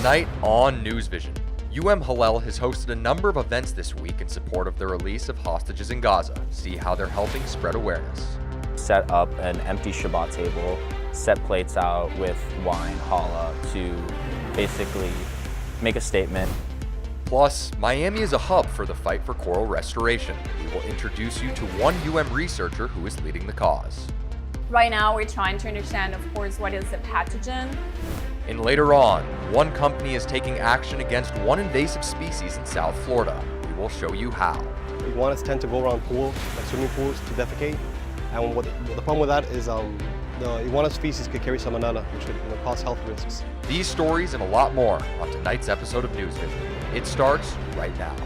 Tonight on NewsVision, Hillel has hosted a number of events this week in support of the release of hostages in Gaza. See how they're helping spread awareness. Set up an empty Shabbat table, set plates out with wine, challah, to basically make a statement. Plus, Miami is a hub for the fight for coral restoration. We will introduce you to one researcher who is leading the cause. Right now, we're trying to understand, of course, what is the pathogen. And later on, one company is taking action against one invasive species in South Florida. We will show you how. Iguanas tend to go around pools, like swimming pools, to defecate. And what the problem with that is the iguana species could carry salmonella, which could cause health risks. These stories and a lot more on tonight's episode of NewsVision. It starts right now.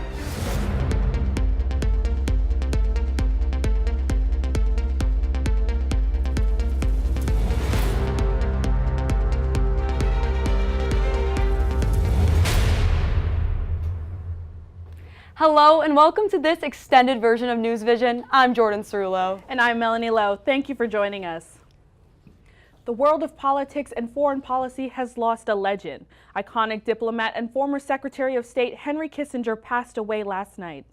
Hello and welcome to this extended version of NewsVision. I'm Jordan Cerullo. And I'm Melanie Lowe. Thank you for joining us. The world of politics and foreign policy has lost a legend. Iconic diplomat and former Secretary of State Henry Kissinger passed away last night.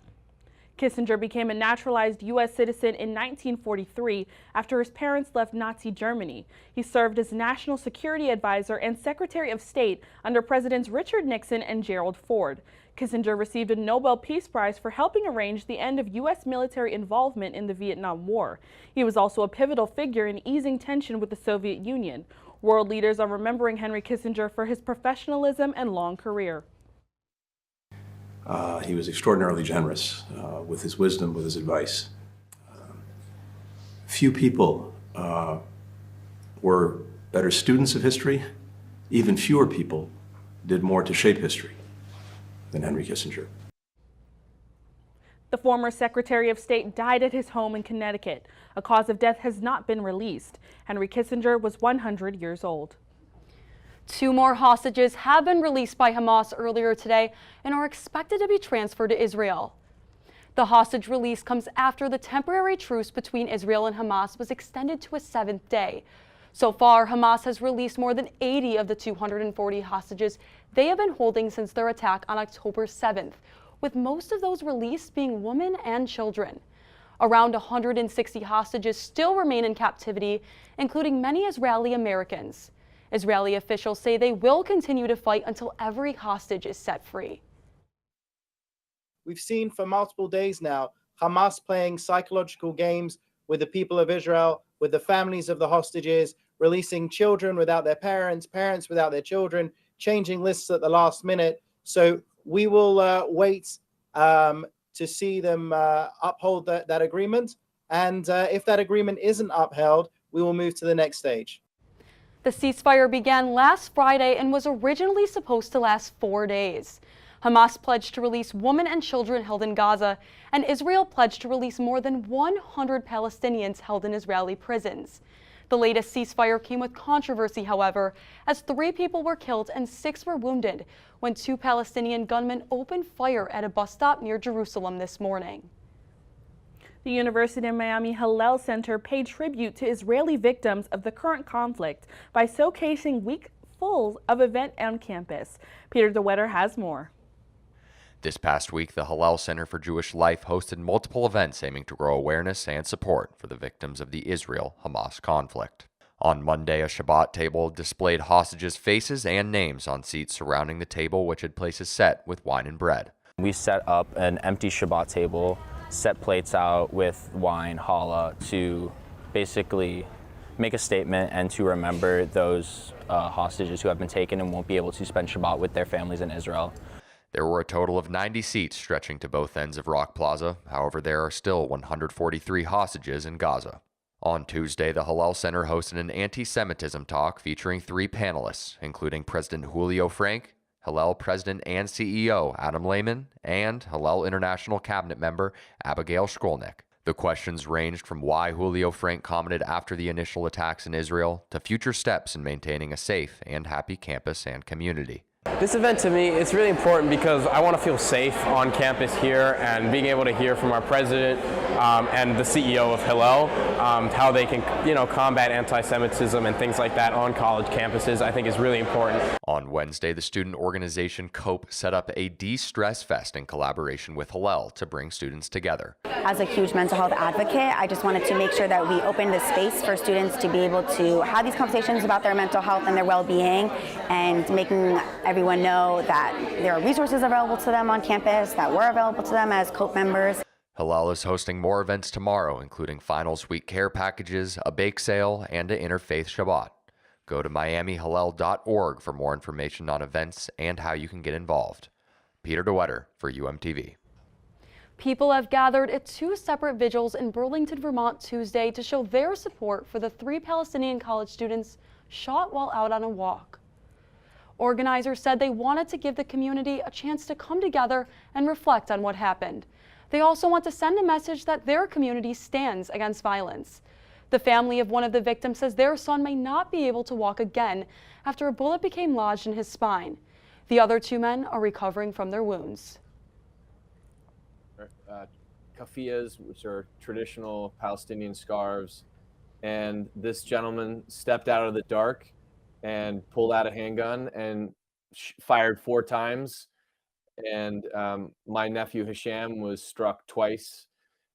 Kissinger became a naturalized U.S. citizen in 1943 after his parents left Nazi Germany. He served as National Security Advisor and Secretary of State under Presidents Richard Nixon and Gerald Ford. Kissinger received a Nobel Peace Prize for helping arrange the end of U.S. military involvement in the Vietnam War. He was also a pivotal figure in easing tension with the Soviet Union. World leaders are remembering Henry Kissinger for his professionalism and long career. He was extraordinarily generous with his wisdom, with his advice. Few people were better students of history. Even fewer people did more to shape history than Henry Kissinger. The former Secretary of State died at his home in Connecticut. A cause of death has not been released. Henry Kissinger was 100 years old. 2 more hostages have been released by Hamas earlier today and are expected to be transferred to Israel. The hostage release comes after the temporary truce between Israel and Hamas was extended to a 7th day. So far, Hamas has released more than 80 of the 240 hostages they have been holding since their attack on October 7th, with most of those released being women and children. Around 160 hostages still remain in captivity, including many Israeli Americans. Israeli officials say they will continue to fight until every hostage is set free. We've seen for multiple days now Hamas playing psychological games with the people of Israel, with the families of the hostages, releasing children without their parents, parents without their children, changing lists at the last minute. So we will wait to see them uphold that agreement. And if that agreement isn't upheld, we will move to the next stage. The ceasefire began last Friday and was originally supposed to last 4 days. Hamas pledged to release women and children held in Gaza, and Israel pledged to release more than 100 Palestinians held in Israeli prisons. The latest ceasefire came with controversy, however, as 3 people were killed and 6 were wounded when 2 Palestinian gunmen opened fire at a bus stop near Jerusalem this morning. The University of Miami Hillel Center paid tribute to Israeli victims of the current conflict by showcasing week full of events on campus. Peter DeWetter has more. This past week, the Hillel Center for Jewish Life hosted multiple events aiming to grow awareness and support for the victims of the Israel-Hamas conflict. On Monday, a Shabbat table displayed hostages' faces and names on seats surrounding the table, which had places set with wine and bread. We set up an empty Shabbat table, set plates out with wine, challah, to basically make a statement and to remember those hostages who have been taken and won't be able to spend Shabbat with their families in Israel. There were a total of 90 seats stretching to both ends of Rock Plaza. However, there are still 143 hostages in Gaza. On Tuesday, the Hillel Center hosted an anti-Semitism talk featuring 3 panelists, including President Julio Frank, Hillel President and CEO Adam Lehman, and Hillel International Cabinet member Abigail Shkolnick. The questions ranged from why Julio Frank commented after the initial attacks in Israel to future steps in maintaining a safe and happy campus and community. This event to me, it's really important because I want to feel safe on campus here, and being able to hear from our president and the CEO of Hillel how they can, combat anti-Semitism and things like that on college campuses, I think is really important. On Wednesday, the student organization COPE set up a de-stress fest in collaboration with Hillel to bring students together. As a huge mental health advocate, I just wanted to make sure that we opened the space for students to be able to have these conversations about their mental health and their well-being, and making everyone know that there are resources available to them on campus that were available to them as COPE members. Hillel is hosting more events tomorrow, including finals week care packages, a bake sale, and an interfaith Shabbat. Go to miamihillel.org for more information on events and how you can get involved. Peter DeWetter for UMTV. People have gathered at 2 separate vigils in Burlington, Vermont Tuesday to show their support for the 3 Palestinian college students shot while out on a walk. Organizers said they wanted to give the community a chance to come together and reflect on what happened. They also want to send a message that their community stands against violence. The family of one of the victims says their son may not be able to walk again after a bullet became lodged in his spine. The other 2 men are recovering from their wounds. Kafiyas, which are traditional Palestinian scarves, and this gentleman stepped out of the dark and pulled out a handgun and fired 4 times. And my nephew Hisham was struck twice.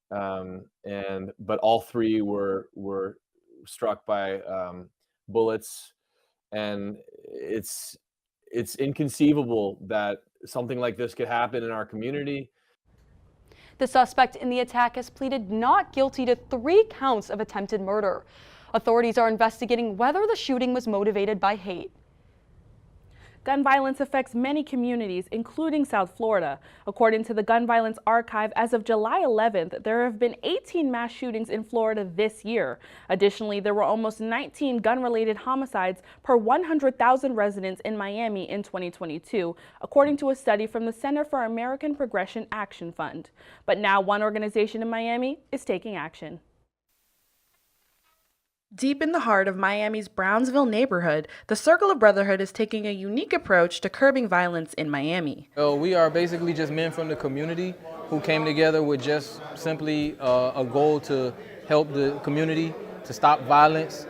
But all 3 were struck by bullets, and it's inconceivable that something like this could happen in our community. The suspect in the attack has pleaded not guilty to 3 counts of attempted murder. Authorities are investigating whether the shooting was motivated by hate. Gun violence affects many communities, including South Florida. According to the Gun Violence Archive, as of July 11th, there have been 18 mass shootings in Florida this year. Additionally, there were almost 19 gun-related homicides per 100,000 residents in Miami in 2022, according to a study from the Center for American Progression Action Fund. But now one organization in Miami is taking action. Deep in the heart of Miami's Brownsville neighborhood, the Circle of Brotherhood is taking a unique approach to curbing violence in Miami. We are basically just men from the community who came together with just simply a goal to help the community, to stop violence,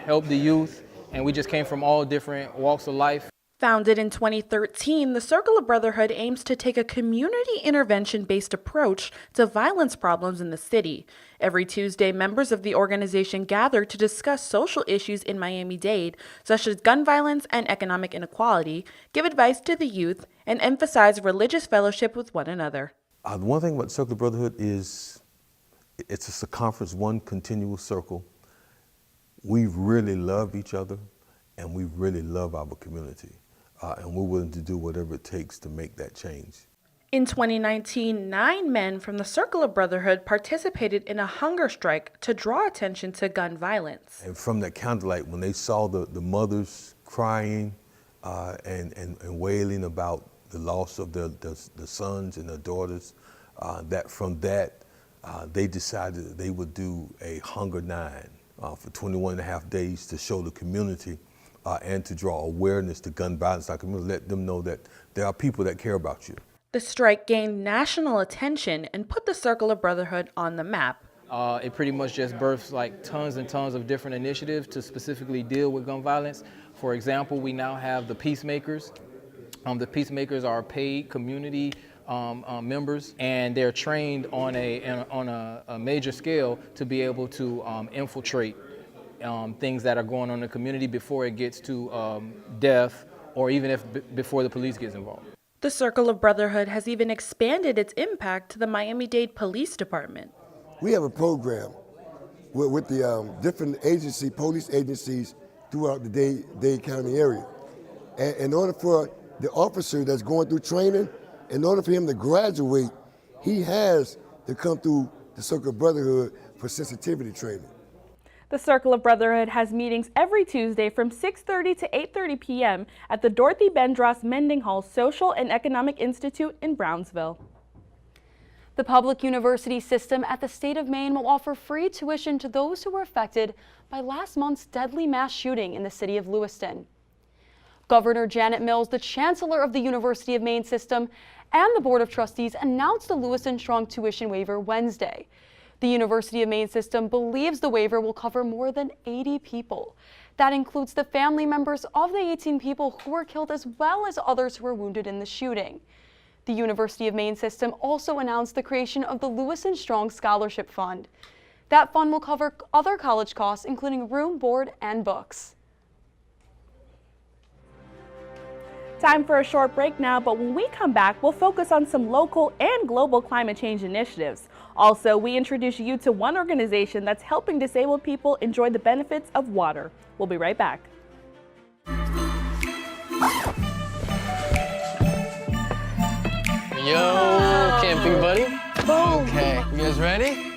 help the youth, and we just came from all different walks of life. Founded in 2013, the Circle of Brotherhood aims to take a community intervention-based approach to violence problems in the city. Every Tuesday, members of the organization gather to discuss social issues in Miami-Dade, such as gun violence and economic inequality, give advice to the youth, and emphasize religious fellowship with one another. The one thing about the Circle of Brotherhood is it's a circumference, one continual circle. We really love each other, and we really love our community. And we're willing to do whatever it takes to make that change. In 2019, 9 men from the Circle of Brotherhood participated in a hunger strike to draw attention to gun violence. And from that candlelight, when they saw the mothers crying and wailing about the loss of the sons and their daughters, they decided that they would do a hunger 9 for 21 and a half days to show the community and to draw awareness to gun violence. I can let them know that there are people that care about you. The strike gained national attention and put the Circle of Brotherhood on the map. It pretty much just births like tons and tons of different initiatives to specifically deal with gun violence. For example, we now have the Peacemakers. The Peacemakers are paid community members, and they're trained on a major scale to be able to infiltrate things that are going on in the community before it gets to death, or even before the police gets involved. The Circle of Brotherhood has even expanded its impact to the Miami-Dade Police Department. We have a program with the different police agencies throughout the Dade County area. And in order for the officer that's going through training, in order for him to graduate, he has to come through the Circle of Brotherhood for sensitivity training. The Circle of Brotherhood has meetings every Tuesday from 6:30 to 8:30 p.m. at the Dorothy Bendross Mending-Hall Social and Economic Institute in Brownsville. The public university system at the state of Maine will offer free tuition to those who were affected by last month's deadly mass shooting in the city of Lewiston. Governor Janet Mills, the chancellor of the University of Maine system, and the Board of Trustees announced the Lewiston Strong tuition waiver Wednesday. The University of Maine system believes the waiver will cover more than 80 people. That includes the family members of the 18 people who were killed as well as others who were wounded in the shooting. The University of Maine system also announced the creation of the Lewis and Strong Scholarship Fund. That fund will cover other college costs, including room, board, and books. Time for a short break now, but when we come back, we'll focus on some local and global climate change initiatives. Also, we introduce you to one organization that's helping disabled people enjoy the benefits of water. We'll be right back. Yo, camping buddy. Okay, you guys ready?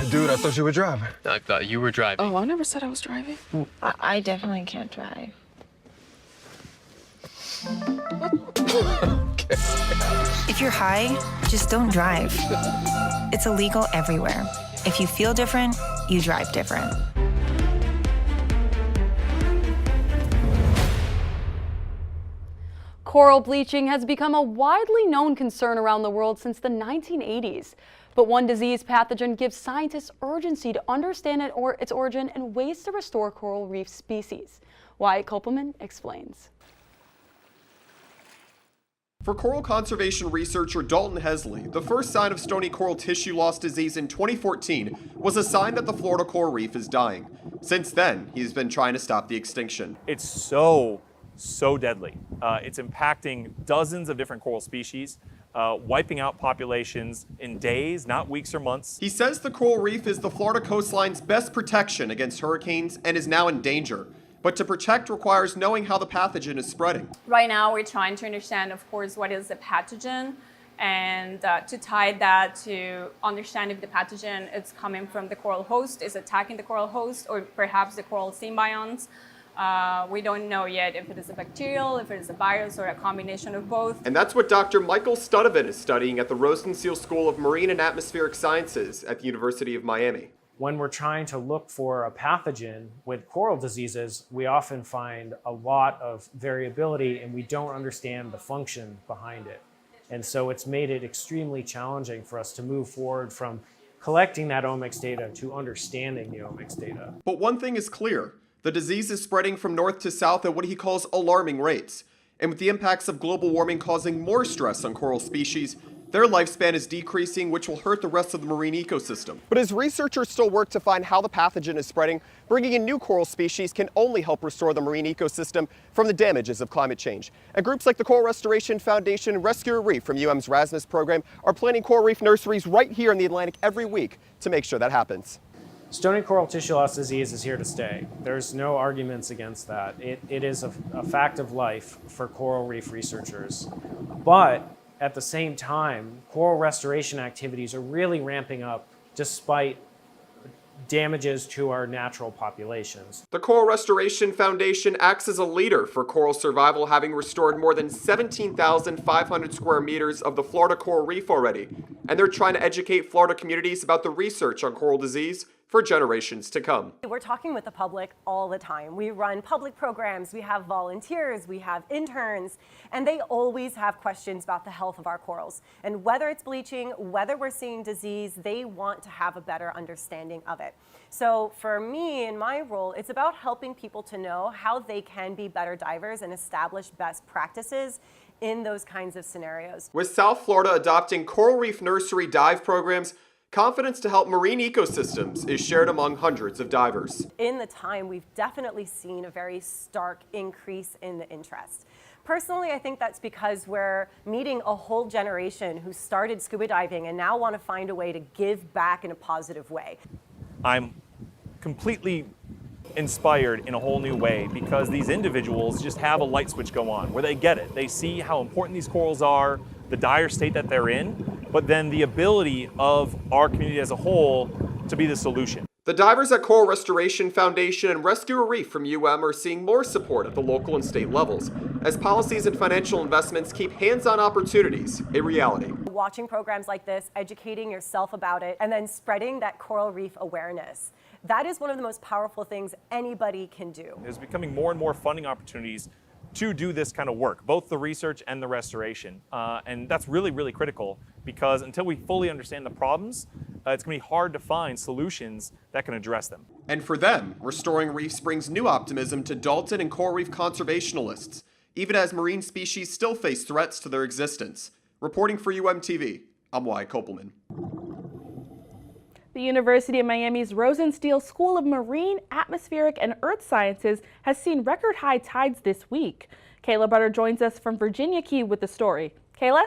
Dude, I thought you were driving. I thought you were driving. Oh, I never said I was driving. I definitely can't drive. Okay. If you're high, just don't drive. It's illegal everywhere. If you feel different, you drive different. Coral bleaching has become a widely known concern around the world since the 1980s. But one disease pathogen gives scientists urgency to understand its origin and ways to restore coral reef species. Wyatt Kopelman explains. For coral conservation researcher Dalton Hesley, the first sign of stony coral tissue loss disease in 2014 was a sign that the Florida coral reef is dying. Since then, he's been trying to stop the extinction. It's so deadly. It's impacting dozens of different coral species, wiping out populations in days, not weeks or months. He says the coral reef is the Florida coastline's best protection against hurricanes and is now in danger. But to protect requires knowing how the pathogen is spreading. Right now, we're trying to understand, of course, what is the pathogen, and to tie that to understand if the pathogen is coming from the coral host, is attacking the coral host, or perhaps the coral symbionts. We don't know yet if it is a bacterial, if it is a virus, or a combination of both. And that's what Dr. Michael Studevant is studying at the Rosenstiel School of Marine and Atmospheric Sciences at the University of Miami. When we're trying to look for a pathogen with coral diseases, we often find a lot of variability and we don't understand the function behind it. And so it's made it extremely challenging for us to move forward from collecting that omics data to understanding the omics data. But one thing is clear. The disease is spreading from north to south at what he calls alarming rates. And with the impacts of global warming causing more stress on coral species, their lifespan is decreasing, which will hurt the rest of the marine ecosystem. But as researchers still work to find how the pathogen is spreading, bringing in new coral species can only help restore the marine ecosystem from the damages of climate change. And groups like the Coral Restoration Foundation and Rescue a Reef from UM's Rasmus program are planting coral reef nurseries right here in the Atlantic every week to make sure that happens. Stony coral tissue loss disease is here to stay. There's no arguments against that. It is a fact of life for coral reef researchers. But at the same time, coral restoration activities are really ramping up despite damages to our natural populations. The Coral Restoration Foundation acts as a leader for coral survival, having restored more than 17,500 square meters of the Florida coral reef already. And they're trying to educate Florida communities about the research on coral disease for generations to come. We're talking with the public all the time. We run public programs, we have volunteers, we have interns, and they always have questions about the health of our corals. And whether it's bleaching, whether we're seeing disease, they want to have a better understanding of it. So for me, in my role, it's about helping people to know how they can be better divers and establish best practices in those kinds of scenarios. With South Florida adopting coral reef nursery dive programs, confidence to help marine ecosystems is shared among hundreds of divers. In the time, we've definitely seen a very stark increase in the interest. Personally, I think that's because we're meeting a whole generation who started scuba diving and now want to find a way to give back in a positive way. I'm completely inspired in a whole new way because these individuals just have a light switch go on where they get it. They see how important these corals are, the dire state that they're in, but then the ability of our community as a whole to be the solution. The divers at Coral Restoration Foundation and Rescue a Reef from UM are seeing more support at the local and state levels, as policies and financial investments keep hands-on opportunities a reality. Watching programs like this, educating yourself about it, and then spreading that coral reef awareness. That is one of the most powerful things anybody can do. There's becoming more and more funding opportunities to do this kind of work, both the research and the restoration. And that's really, really critical because until we fully understand the problems, it's going to be hard to find solutions that can address them. And for them, restoring reefs brings new optimism to Dalton and coral reef conservationalists, even as marine species still face threats to their existence. Reporting for UMTV, I'm Wyatt Kopelman. The University of Miami's Rosenstiel School of Marine, Atmospheric, and Earth Sciences has seen record high tides this week. Kayla Butter joins us from Virginia Key with the story. Kayla?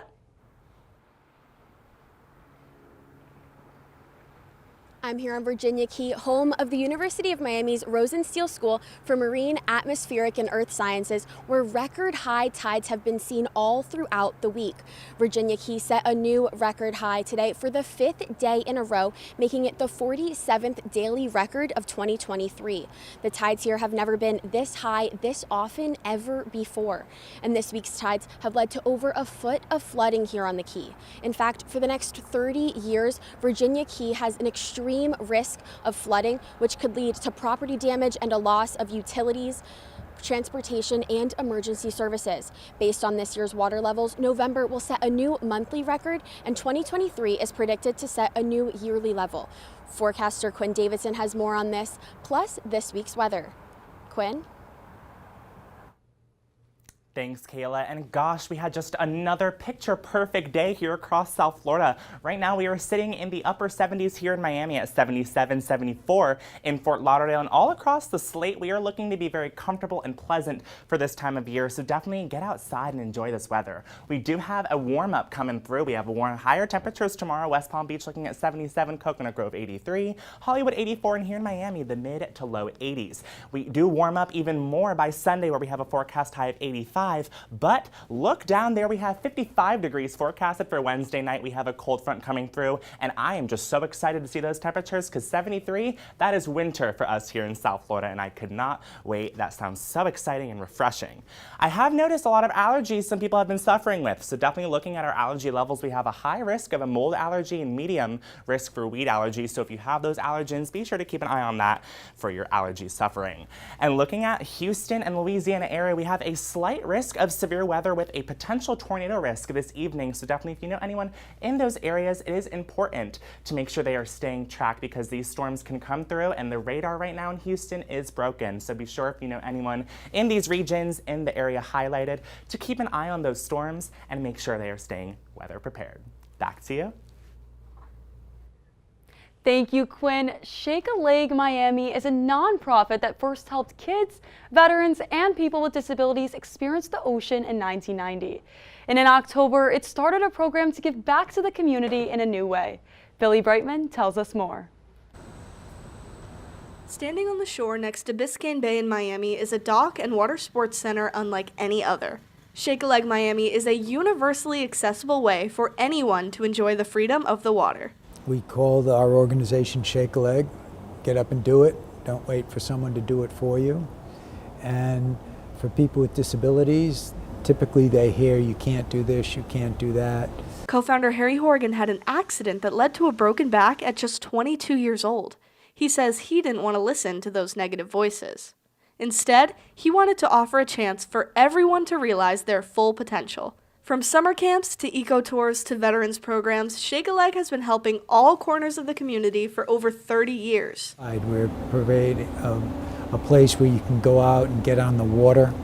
I'm here on Virginia Key, home of the University of Miami's Rosenstiel School for Marine, Atmospheric, and Earth Sciences, where record high tides have been seen all throughout the week. Virginia Key set a new record high today for the 5th day in a row, making it the 47th daily record of 2023. The tides here have never been this high, this often, ever before. And this week's tides have led to over a foot of flooding here on the Key. In fact, for the next 30 years, Virginia Key has an extreme risk of flooding, which could lead to property damage and a loss of utilities, transportation, and emergency services. Based on this year's water levels, November will set a new monthly record, and 2023 is predicted to set a new yearly level. Forecaster Quinn Davidson has more on this, plus this week's weather. Quinn? Thanks, Kayla. And gosh, we had just another picture-perfect day here across South Florida. Right now, we are sitting in the upper 70s here in Miami at 77, 74 in Fort Lauderdale. And all across the slate, we are looking to be very comfortable and pleasant for this time of year. So definitely get outside and enjoy this weather. We do have a warm-up coming through. We have higher temperatures tomorrow. West Palm Beach looking at 77, Coconut Grove 83, Hollywood 84, and here in Miami, the mid to low 80s. We do warm up even more by Sunday, where we have a forecast high of 85. But look down there, we have 55 degrees forecasted for Wednesday night. We have a cold front coming through, and I am just so excited to see those temperatures because 73, that is winter for us here in South Florida, and I could not wait. That sounds so exciting and refreshing. I have noticed a lot of allergies some people have been suffering with, so definitely looking at our allergy levels, we have a high risk of a mold allergy and medium risk for weed allergy. So if you have those allergens, be sure to keep an eye on that for your allergy suffering. And looking at Houston and Louisiana area, we have a slight risk of severe weather with a potential tornado risk this evening. So definitely if you know anyone in those areas, it is important to make sure they are staying tracked because these storms can come through and the radar right now in Houston is broken. So be sure if you know anyone in these regions in the area highlighted to keep an eye on those storms and make sure they are staying weather prepared. Back to you. Thank you, Quinn. Shake a Leg Miami is a nonprofit that first helped kids, veterans, and people with disabilities experience the ocean in 1990. And in October, it started a program to give back to the community in a new way. Billy Brightman tells us more. Standing on the shore next to Biscayne Bay in Miami is a dock and water sports center unlike any other. Shake a Leg Miami is a universally accessible way for anyone to enjoy the freedom of the water. We call our organization Shake a Leg. Get up and do it. Don't wait for someone to do it for you. And for people with disabilities, typically they hear you can't do this, you can't do that. Co-founder Harry Horgan had an accident that led to a broken back at just 22 years old. He says he didn't want to listen to those negative voices. Instead, he wanted to offer a chance for everyone to realize their full potential. From summer camps to eco-tours to veterans programs, Shake a Leg has been helping all corners of the community for over 30 years. We're providing a place where you can go out and get on the water,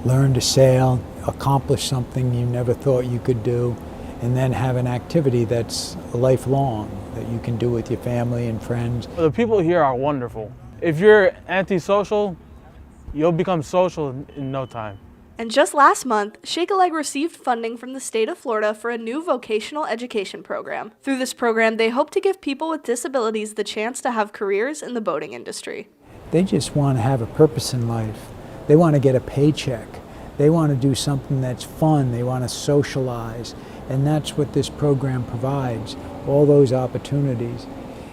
learn to sail, accomplish something you never thought you could do, and then have an activity that's lifelong that you can do with your family and friends. The people here are wonderful. If you're antisocial, you'll become social in no time. And just last month, Shake a Leg received funding from the state of Florida for a new vocational education program. Through this program, they hope to give people with disabilities the chance to have careers in the boating industry. They just want to have a purpose in life. They want to get a paycheck. They want to do something that's fun. They want to socialize. And that's what this program provides, all those opportunities.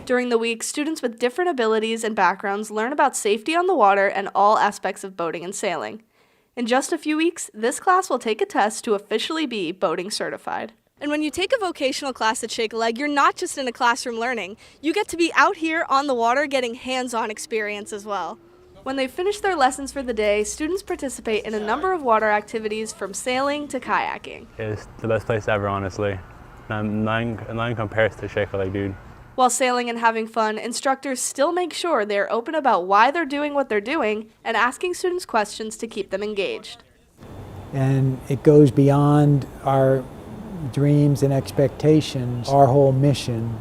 During the week, students with different abilities and backgrounds learn about safety on the water and all aspects of boating and sailing. In just a few weeks, this class will take a test to officially be boating certified. And when you take a vocational class at Shake a Leg, you're not just in a classroom learning. You get to be out here on the water getting hands-on experience as well. When they finish their lessons for the day, students participate in a number of water activities from sailing to kayaking. It's the best place ever, honestly. Nothing compares to Shake a Leg, dude. While sailing and having fun, instructors still make sure they're open about why they're doing what they're doing and asking students questions to keep them engaged. And it goes beyond our dreams and expectations. Our whole mission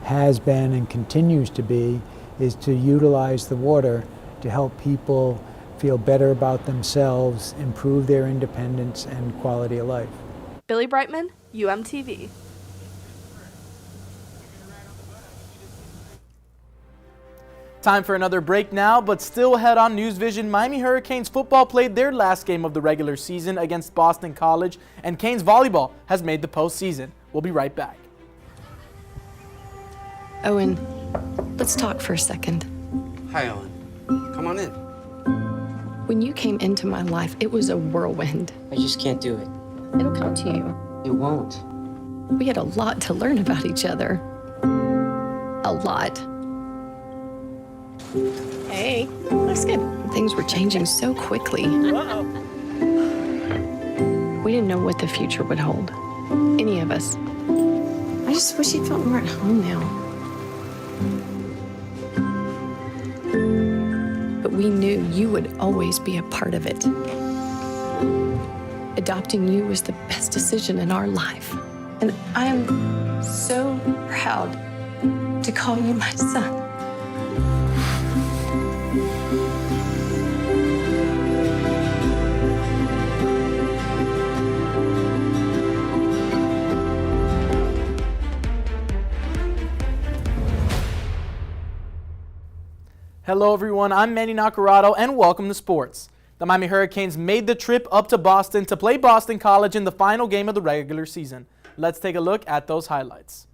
has been and continues to be is to utilize the water to help people feel better about themselves, improve their independence and quality of life. Billy Brightman, UMTV. Time for another break now, but still ahead on NewsVision, Miami Hurricanes football played their last game of the regular season against Boston College, and Canes volleyball has made the postseason. We'll be right back. Owen, let's talk for a second. Hi, Ellen. Come on in. When you came into my life, it was a whirlwind. I just can't do it. It'll come to you. It won't. We had a lot to learn about each other. A lot. Hey, looks good. Things were changing so quickly. We didn't know what the future would hold. Any of us. I just wish you felt more at home now. But we knew you would always be a part of it. Adopting you was the best decision in our life. And I am so proud to call you my son. Hello everyone, I'm Manny Nacarado and welcome to sports. The Miami Hurricanes made the trip up to Boston to play Boston College in the final game of the regular season. Let's take a look at those highlights.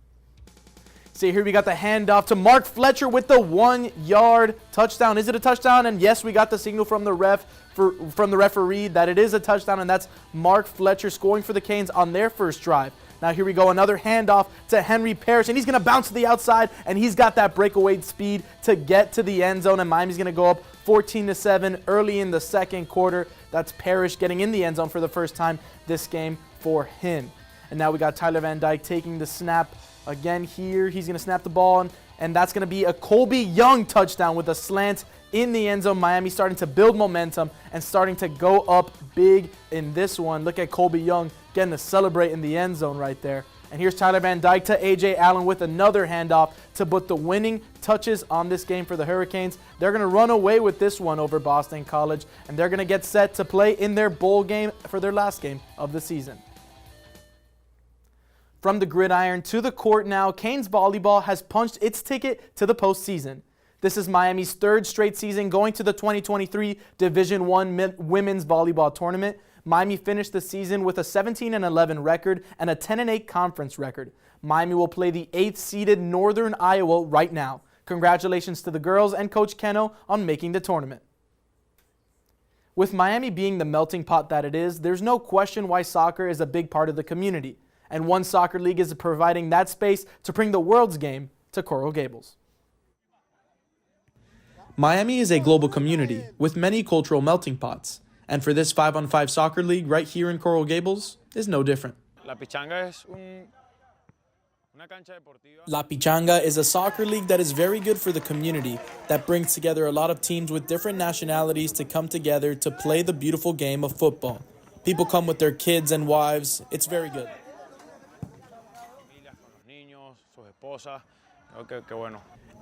See, here we got the handoff to Mark Fletcher with the 1-yard touchdown. Is it a touchdown? And yes, we got the signal from the referee that it is a touchdown, and that's Mark Fletcher scoring for the Canes on their first drive. Now here we go, another handoff to Henry Parrish, and he's going to bounce to the outside, and he's got that breakaway speed to get to the end zone, and Miami's going to go up 14-7 early in the second quarter. That's Parrish getting in the end zone for the first time this game for him. And now we got Tyler Van Dyke taking the snap again here. He's going to snap the ball, and that's going to be a Colby Young touchdown with a slant in the end zone. Miami starting to build momentum and starting to go up big in this one. Look at Colby Young getting to celebrate in the end zone right there. And here's Tyler Van Dyke to A.J. Allen with another handoff to put the winning touches on this game for the Hurricanes. They're going to run away with this one over Boston College, and they're going to get set to play in their bowl game for their last game of the season. From the gridiron to the court now, Canes volleyball has punched its ticket to the postseason. This is Miami's third straight season going to the 2023 Division I Women's Volleyball Tournament. Miami finished the season with a 17-11 record and a 10-8 conference record. Miami will play the 8th-seeded Northern Iowa right now. Congratulations to the girls and Coach Keno on making the tournament. With Miami being the melting pot that it is, there's no question why soccer is a big part of the community. And One Soccer League is providing that space to bring the world's game to Coral Gables. Miami is a global community with many cultural melting pots. And for this 5-on-5 soccer league right here in Coral Gables is no different. La Pichanga is a soccer league that is very good for the community, that brings together a lot of teams with different nationalities to come together to play the beautiful game of football. People come with their kids and wives. It's very good.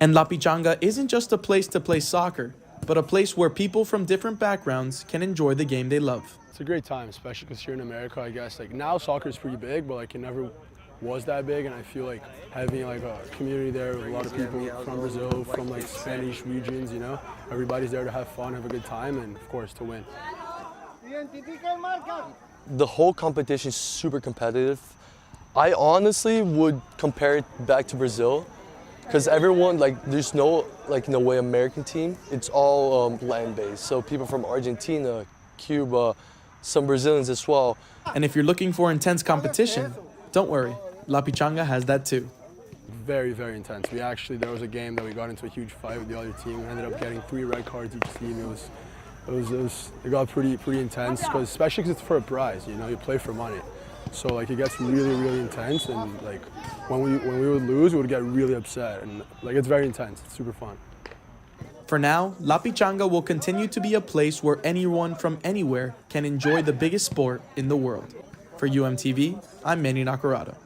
And La Pichanga isn't just a place to play soccer, but a place where people from different backgrounds can enjoy the game they love. It's a great time, especially because here in America, I guess, like now soccer is pretty big, but like it never was that big, and I feel like having like a community there with a lot of people from Brazil, from like Spanish regions, you know, everybody's there to have fun, have a good time, and of course to win. The whole competition is super competitive. I honestly would compare it back to Brazil, because everyone, like, there's no, like, in a way, American team. It's all land-based. So people from Argentina, Cuba, some Brazilians as well. And if you're looking for intense competition, don't worry, La Pichanga has that too. Very, very intense. There was a game that we got into a huge fight with the other team. We ended up getting 3 red cards each team. It got pretty intense, especially because it's for a prize. You know, you play for money. So like it gets really, really intense, and like when we would lose, we would get really upset, and like it's very intense. It's super fun. For now, La Pichanga will continue to be a place where anyone from anywhere can enjoy the biggest sport in the world. For UMTV, I'm Manny Nacarado.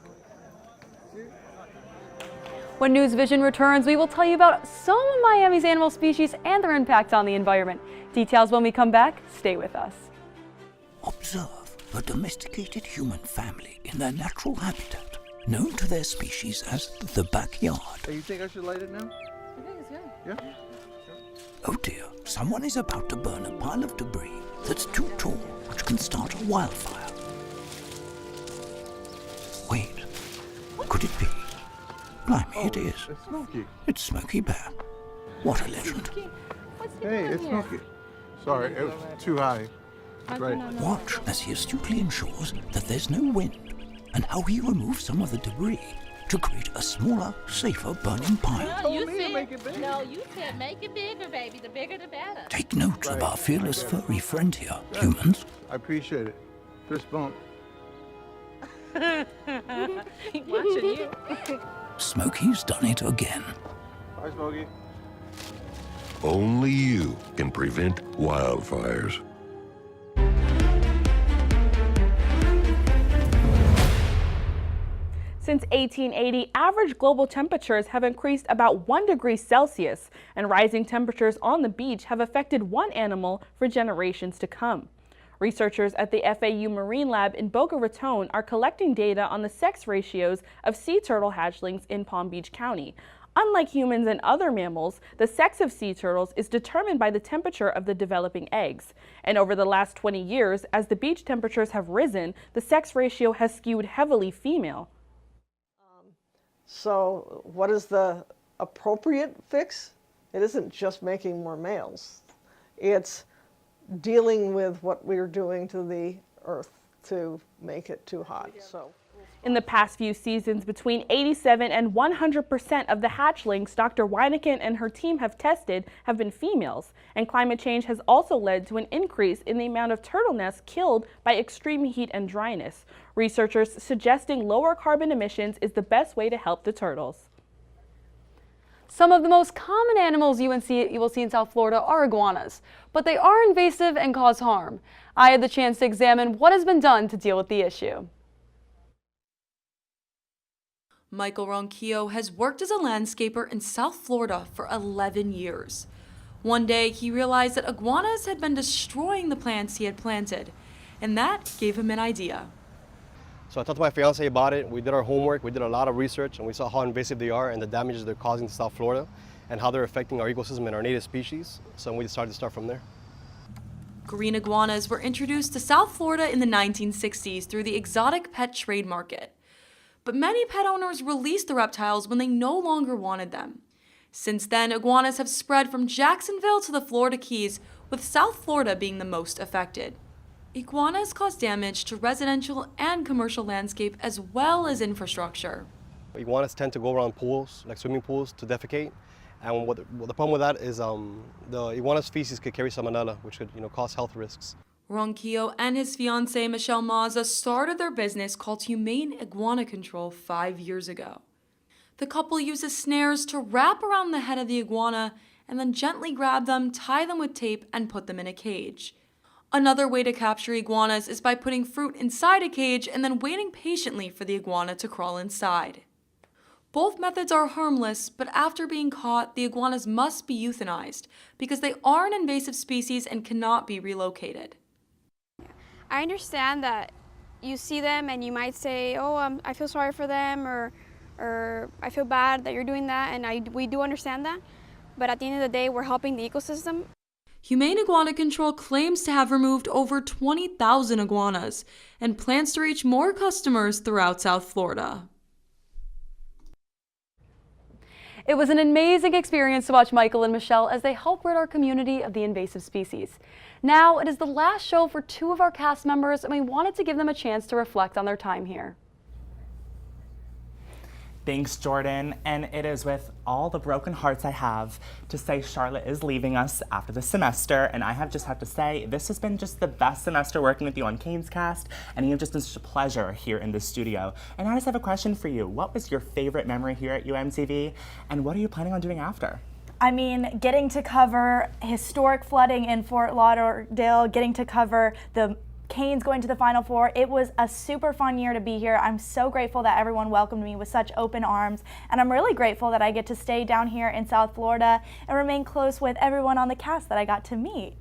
When NewsVision returns, we will tell you about some of Miami's animal species and their impact on the environment. Details when we come back. Stay with us. Observe a domesticated human family in their natural habitat, known to their species as the backyard. Hey, you think I should light it now? I think it's good. Yeah? Oh dear, someone is about to burn a pile of debris that's too tall, which can start a wildfire. Wait, could it be? Blimey, it is. It's Smokey. It's Smokey Bear. What a legend. Hey, it's Smokey. Sorry, it was too high. Right. Watch as he astutely ensures that there's no wind, and how he removes some of the debris to create a smaller, safer burning pile. No, you said make it bigger, baby. The bigger the better. Take note of our fearless furry friend here, humans. I appreciate it. Fist bump. Watching you. Smokey's done it again. Bye, Smokey. Only you can prevent wildfires. Since 1880, average global temperatures have increased about 1 degree Celsius, and rising temperatures on the beach have affected one animal for generations to come. Researchers at the FAU Marine Lab in Boca Raton are collecting data on the sex ratios of sea turtle hatchlings in Palm Beach County. Unlike humans and other mammals, the sex of sea turtles is determined by the temperature of the developing eggs. And over the last 20 years, as the beach temperatures have risen, the sex ratio has skewed heavily female. So what is the appropriate fix? It isn't just making more males. It's dealing with what we're doing to the earth to make it too hot. In the past few seasons, between 87 and 100% of the hatchlings Dr. Weineken and her team have tested have been females, and climate change has also led to an increase in the amount of turtle nests killed by extreme heat and dryness. Researchers suggesting lower carbon emissions is the best way to help the turtles. Some of the most common animals you will see in South Florida are iguanas, but they are invasive and cause harm. I had the chance to examine what has been done to deal with the issue. Michael Ronquillo has worked as a landscaper in South Florida for 11 years. One day, he realized that iguanas had been destroying the plants he had planted, and that gave him an idea. So I talked to my fiance about it. We did our homework, we did a lot of research, and we saw how invasive they are and the damages they're causing to South Florida and how they're affecting our ecosystem and our native species. So we decided to start from there. Green iguanas were introduced to South Florida in the 1960s through the exotic pet trade market. But many pet owners released the reptiles when they no longer wanted them. Since then, iguanas have spread from Jacksonville to the Florida Keys, with South Florida being the most affected. Iguanas cause damage to residential and commercial landscape as well as infrastructure. Iguanas tend to go around pools, like swimming pools, to defecate. And what the problem with that is the iguana species could carry salmonella, which could cause health risks. Ronquillo and his fiancée Michelle Mazza started their business called Humane Iguana Control 5 years ago. The couple uses snares to wrap around the head of the iguana and then gently grab them, tie them with tape, and put them in a cage. Another way to capture iguanas is by putting fruit inside a cage and then waiting patiently for the iguana to crawl inside. Both methods are harmless, but after being caught, the iguanas must be euthanized because they are an invasive species and cannot be relocated. I understand that you see them and you might say, oh, I feel sorry for them, or I feel bad that you're doing that, and we do understand that. But at the end of the day, we're helping the ecosystem. Humane Iguana Control claims to have removed over 20,000 iguanas and plans to reach more customers throughout South Florida. It was an amazing experience to watch Michael and Michelle as they help rid our community of the invasive species. Now, it is the last show for 2 of our cast members, and we wanted to give them a chance to reflect on their time here. Thanks, Jordan. And it is with all the broken hearts I have to say Charlotte is leaving us after the semester. And I just have to say, this has been just the best semester working with you on Canes Cast. And you have just been such a pleasure here in the studio. And I just have a question for you. What was your favorite memory here at UMTV? And what are you planning on doing after? I mean, getting to cover historic flooding in Fort Lauderdale, getting to cover the Canes going to the Final Four. It was a super fun year to be here. I'm so grateful that everyone welcomed me with such open arms, and I'm really grateful that I get to stay down here in South Florida and remain close with everyone on the cast that I got to meet.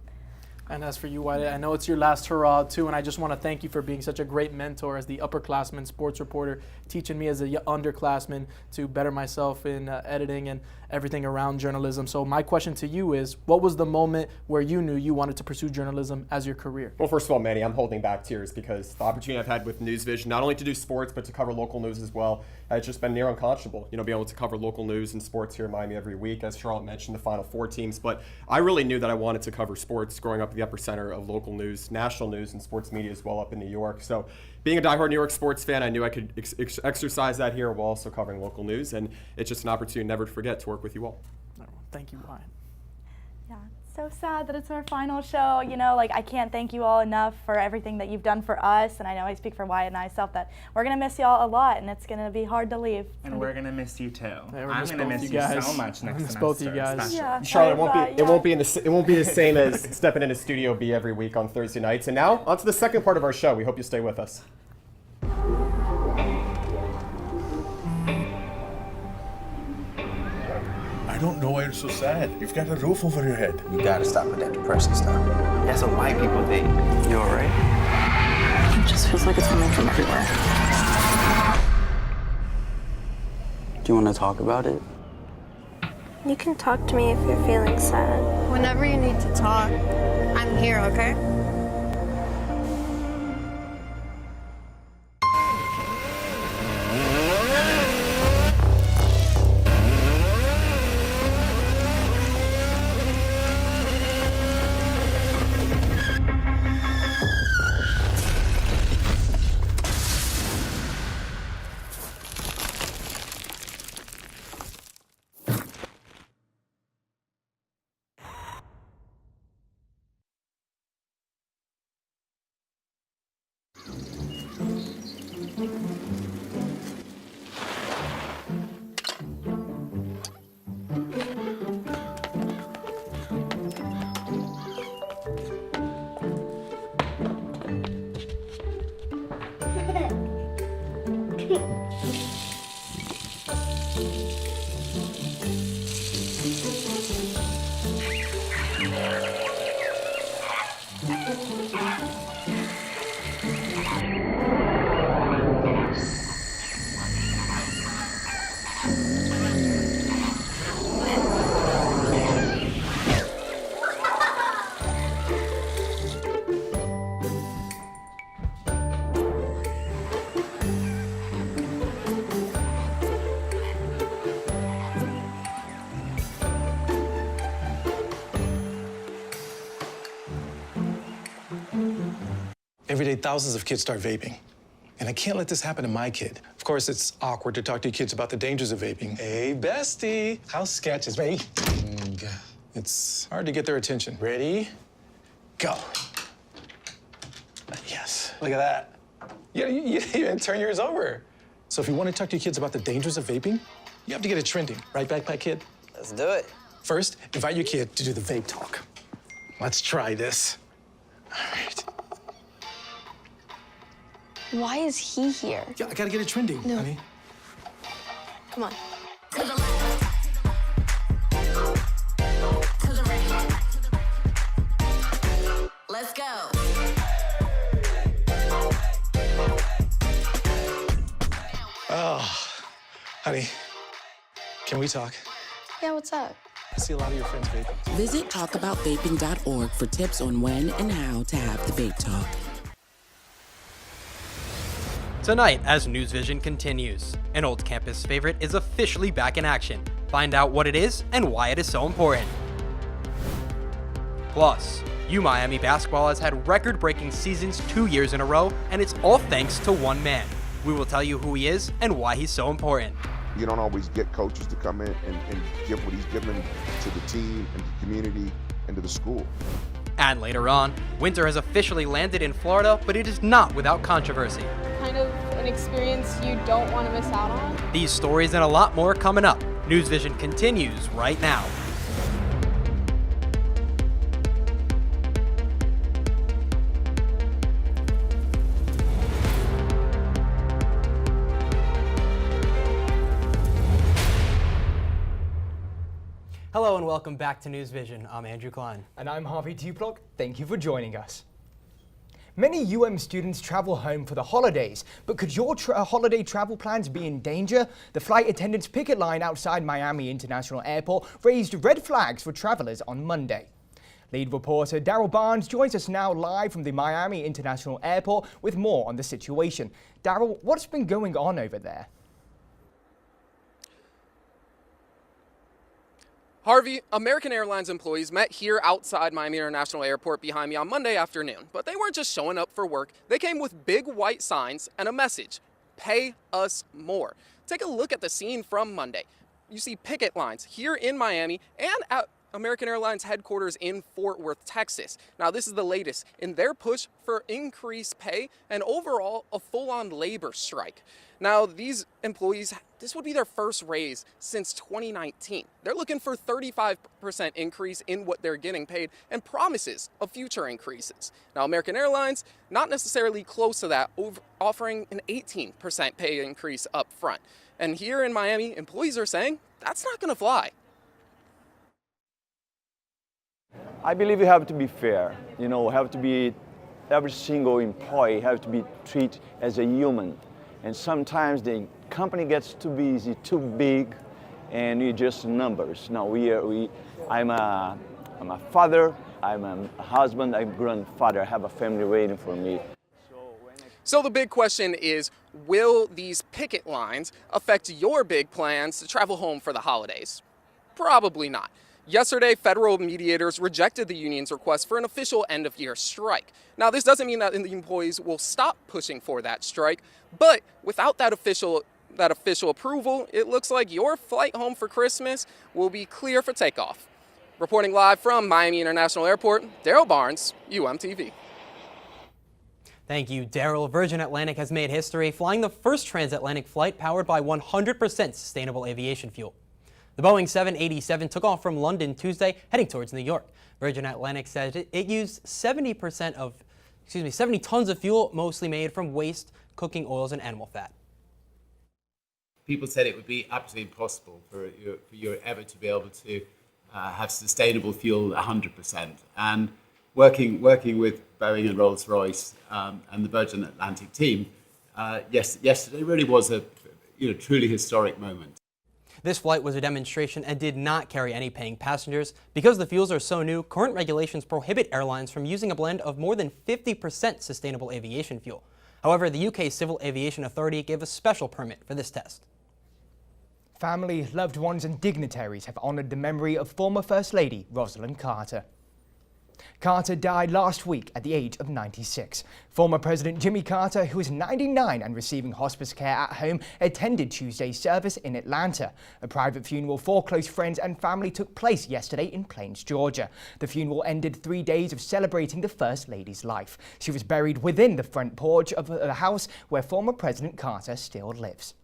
And as for you, Wyatt, I know it's your last hurrah too, and I just want to thank you for being such a great mentor as the upperclassman sports reporter, teaching me as a underclassman to better myself in editing and everything around journalism. So my question to you is, what was the moment where you knew you wanted to pursue journalism as your career? Well, first of all, Manny, I'm holding back tears because the opportunity I've had with NewsVision, not only to do sports, but to cover local news as well, it's just been near unconscionable, being able to cover local news and sports here in Miami every week. As Charlotte mentioned, the Final Four teams, but I really knew that I wanted to cover sports growing up at the epicenter of local news, national news, and sports media as well up in New York. So being a diehard New York sports fan, I knew I could exercise that here while also covering local news, and it's just an opportunity never to forget to work with you all. Thank you, Wyatt. Yeah, it's so sad that it's our final show. I can't thank you all enough for everything that you've done for us, and I know I speak for Wyatt and myself that we're going to miss y'all a lot, and it's going to be hard to leave. And we're going to miss you too. Yeah, I'm going to miss you so much next semester. Both you guys. Yeah, Charlotte, it won't be the same as stepping into Studio B every week on Thursday nights. And now, on to the second part of our show. We hope you stay with us. I don't know why you're so sad. You've got a roof over your head. You gotta stop with that depressing stuff. That's what white people think. You alright? It just feels like it's coming from everywhere. Do you want to talk about it? You can talk to me if you're feeling sad. Whenever you need to talk, I'm here, okay? Every day, thousands of kids start vaping. And I can't let this happen to my kid. Of course, it's awkward to talk to your kids about the dangers of vaping. Hey, bestie, how's sketches, ready? It's hard to get their attention. Ready? Go. Yes, look at that. You even turn yours over. So if you want to talk to your kids about the dangers of vaping, you have to get it trending. Right, Backpack Kid? Let's do it. First, invite your kid to do the vape talk. Let's try this. All right. Why is he here? Yeah, I gotta get it trending, honey. Come on. Let's go. Oh, honey, can we talk? Yeah, what's up? I see a lot of your friends vaping. Visit talkaboutvaping.org for tips on when and how to have the vape talk. Tonight, as NewsVision continues, an old campus favorite is officially back in action. Find out what it is and why it is so important. Plus, UMiami basketball has had record-breaking seasons 2 years in a row, and it's all thanks to one man. We will tell you who he is and why he's so important. You don't always get coaches to come in and give what he's given to the team and the community and to the school. And later on, winter has officially landed in Florida, but it is not without controversy. Kind of an experience you don't want to miss out on. These stories and a lot more coming up. NewsVision continues right now. Hello and welcome back to NewsVision. I'm Andrew Klein. And I'm Harvey Duplock. Thank you for joining us. Many UM students travel home for the holidays, but could your holiday travel plans be in danger? The flight attendants' picket line outside Miami International Airport raised red flags for travelers on Monday. Lead reporter Daryl Barnes joins us now live from the Miami International Airport with more on the situation. Daryl, what's been going on over there? Harvey, American Airlines employees met here outside Miami International Airport behind me on Monday afternoon, but they weren't just showing up for work. They came with big white signs and a message: pay us more. Take a look at the scene from Monday. You see picket lines here in Miami and at American Airlines headquarters in Fort Worth, Texas. Now, this is the latest in their push for increased pay and overall a full-on labor strike. Now, these employees, this would be their first raise since 2019. They're looking for 35% increase in what they're getting paid and promises of future increases. Now, American Airlines, not necessarily close to that, offering an 18% pay increase up front. And here in Miami, employees are saying that's not going to fly. I believe you have to be fair. You know, every single employee have to be treated as a human. And sometimes the company gets too busy, too big, and you're just numbers. Now I'm a father, I'm a husband, I'm a grandfather. I have a family waiting for me. So the big question is, will these picket lines affect your big plans to travel home for the holidays? Probably not. Yesterday, federal mediators rejected the union's request for an official end-of-year strike. Now, this doesn't mean that the employees will stop pushing for that strike, but without that official approval, it looks like your flight home for Christmas will be clear for takeoff. Reporting live from Miami International Airport, Daryl Barnes, UMTV. Thank you, Daryl. Virgin Atlantic has made history, flying the first transatlantic flight powered by 100% sustainable aviation fuel. The Boeing 787 took off from London Tuesday, heading towards New York. Virgin Atlantic said it used 70 tons of fuel, mostly made from waste cooking oils and animal fat. People said it would be absolutely impossible for you ever to be able to have sustainable fuel 100%. And working with Boeing and Rolls-Royce and the Virgin Atlantic team, yesterday really was a truly historic moment. This flight was a demonstration and did not carry any paying passengers. Because the fuels are so new, current regulations prohibit airlines from using a blend of more than 50% sustainable aviation fuel. However, the UK Civil Aviation Authority gave a special permit for this test. Family, loved ones and dignitaries have honoured the memory of former First Lady Rosalind Carter. Carter died last week at the age of 96. Former President Jimmy Carter, who is 99 and receiving hospice care at home, attended Tuesday's service in Atlanta. A private funeral for close friends and family took place yesterday in Plains, Georgia. The funeral ended 3 days of celebrating the First Lady's life. She was buried within the front porch of the house where former President Carter still lives.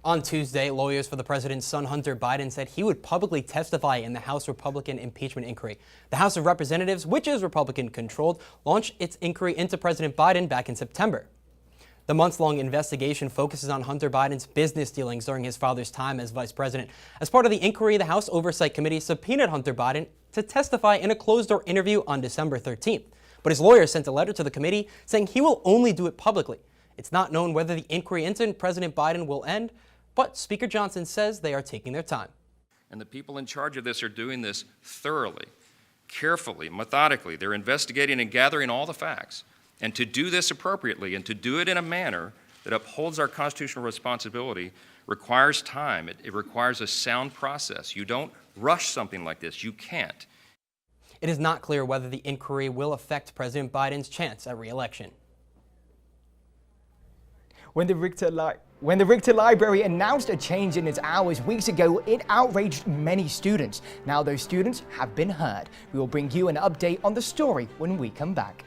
On Tuesday, lawyers for the president's son, Hunter Biden, said he would publicly testify in the House Republican impeachment inquiry. The House of Representatives, which is Republican-controlled, launched its inquiry into President Biden back in September. The months-long investigation focuses on Hunter Biden's business dealings during his father's time as vice president. As part of the inquiry, the House Oversight Committee subpoenaed Hunter Biden to testify in a closed-door interview on December 13th. But his lawyer sent a letter to the committee saying he will only do it publicly. It's not known whether the inquiry into President Biden will end, but Speaker Johnson says they are taking their time. And the people in charge of this are doing this thoroughly, carefully, methodically. They're investigating and gathering all the facts. And to do this appropriately and to do it in a manner that upholds our constitutional responsibility requires time. It requires a sound process. You don't rush something like this. You can't. It is not clear whether the inquiry will affect President Biden's chance at re-election. When the Richter Library announced a change in its hours weeks ago, it outraged many students. Now those students have been heard. We will bring you an update on the story when we come back.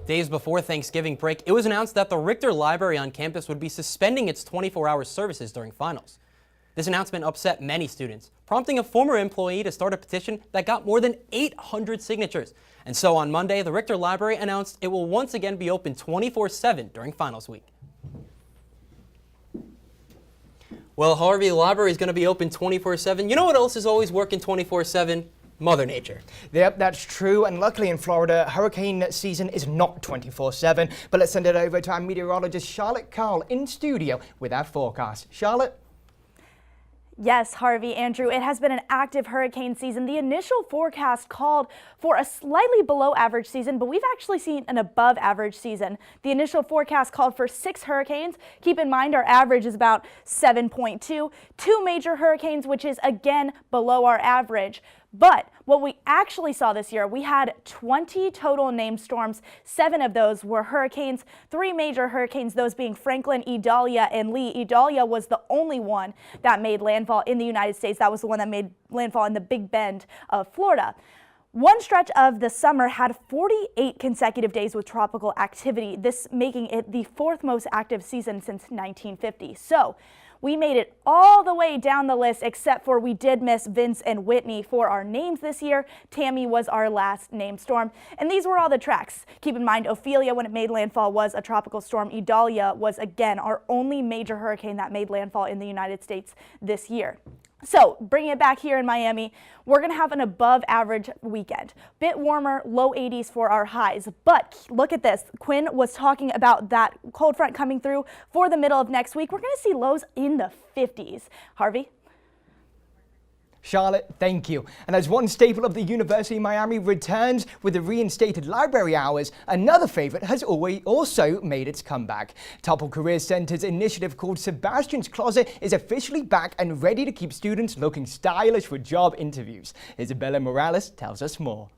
Days before Thanksgiving break, it was announced that the Richter Library on campus would be suspending its 24-hour services during finals. This announcement upset many students, prompting a former employee to start a petition that got more than 800 signatures. And so on Monday, the Richter Library announced it will once again be open 24/7 during finals week. Well, Harvey, the library is going to be open 24/7. You know what else is always working 24/7? Mother Nature. Yep, that's true, and luckily in Florida, hurricane season is not 24/7. But let's send it over to our meteorologist Charlotte Carl in studio with our forecast. Charlotte? Yes, Harvey, Andrew, it has been an active hurricane season. The initial forecast called for a slightly below average season, but we've actually seen an above average season. The initial forecast called for 6 hurricanes. Keep in mind our average is about 7.2. 2 major hurricanes, which is again below our average. But what we actually saw this year, we had 20 total named storms. 7 of those were hurricanes, 3 major hurricanes, those being Franklin, Idalia, and Lee. Idalia was the only one that made landfall in the United States. That was the one that made landfall in the Big Bend of Florida. One stretch of the summer had 48 consecutive days with tropical activity, this making it the 4th most active season since 1950. So we made it all the way down the list, except for we did miss Vince and Whitney for our names this year. Tammy was our last named storm. And these were all the tracks. Keep in mind, Ophelia, when it made landfall, was a tropical storm. Idalia was, again, our only major hurricane that made landfall in the United States this year. So, bringing it back here in Miami, we're going to have an above average weekend. Bit warmer, low 80s for our highs. But look at this. Quinn was talking about that cold front coming through for the middle of next week. We're going to see lows in the 50s. Harvey? Charlotte, thank you. And as one staple of the University of Miami returns with the reinstated library hours, another favorite has also made its comeback. Topple Career Center's initiative called Sebastian's Closet is officially back and ready to keep students looking stylish for job interviews. Isabella Morales tells us more.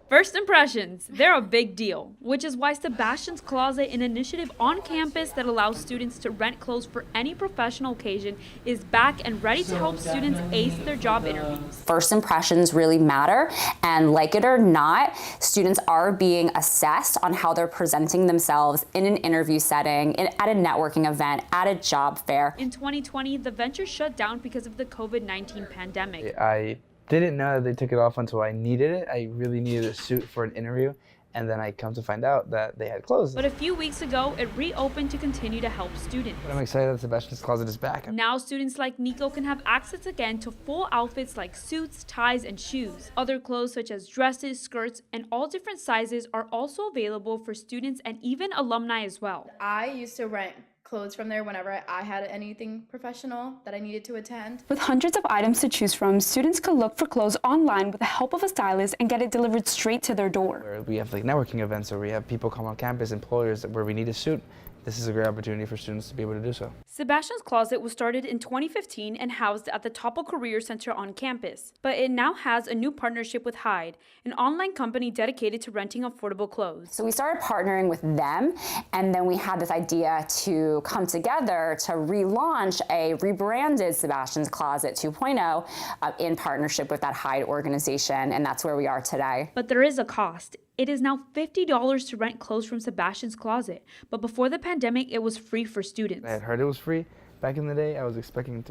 First impressions, they're a big deal, which is why Sebastian's Closet, an initiative on campus that allows students to rent clothes for any professional occasion, is back and ready to help students ace their job interviews. First impressions really matter, and like it or not, students are being assessed on how they're presenting themselves in an interview setting, at a networking event, at a job fair. In 2020, the venture shut down because of the COVID-19 pandemic. I didn't know that they took it off until I needed it. I really needed a suit for an interview, and then I come to find out that they had closed. But a few weeks ago, it reopened to continue to help students. I'm excited that Sebastian's Closet is back. Now students like Nico can have access again to full outfits like suits, ties, and shoes. Other clothes such as dresses, skirts, and all different sizes are also available for students and even alumni as well. I used to rent clothes from there whenever I had anything professional that I needed to attend. With hundreds of items to choose from, students could look for clothes online with the help of a stylist and get it delivered straight to their door. We have like networking events, or we have people come on campus, employers, where we need a suit. This is a great opportunity for students to be able to do so. Sebastian's Closet was started in 2015 and housed at the Topple Career Center on campus. But it now has a new partnership with Hyde, an online company dedicated to renting affordable clothes. So we started partnering with them, and then we had this idea to come together to relaunch a rebranded Sebastian's Closet 2.0 in partnership with that Hyde organization, and that's where we are today. But there is a cost. It is now $50 to rent clothes from Sebastian's Closet, but before the pandemic, it was free for students. I had heard it was free back in the day. I was expecting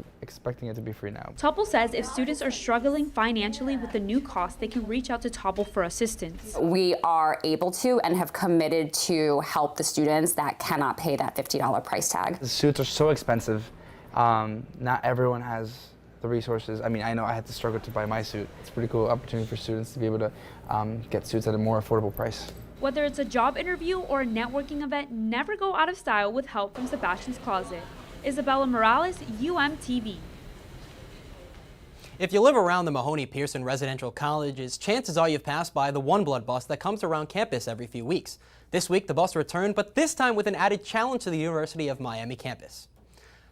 it to be free now. Topple says if students are struggling financially with the new cost, they can reach out to Topple for assistance. We are able to and have committed to help the students that cannot pay that $50 price tag. The suits are so expensive. Not everyone has the resources. I mean, I know I had to struggle to buy my suit. It's a pretty cool opportunity for students to be able to get suits at a more affordable price. Whether it's a job interview or a networking event, never go out of style with help from Sebastian's Closet. Isabella Morales, UMTV. If you live around the Mahoney-Pearson residential colleges, chances are you've passed by the One Blood bus that comes around campus every few weeks. This week, the bus returned, but this time with an added challenge to the University of Miami campus.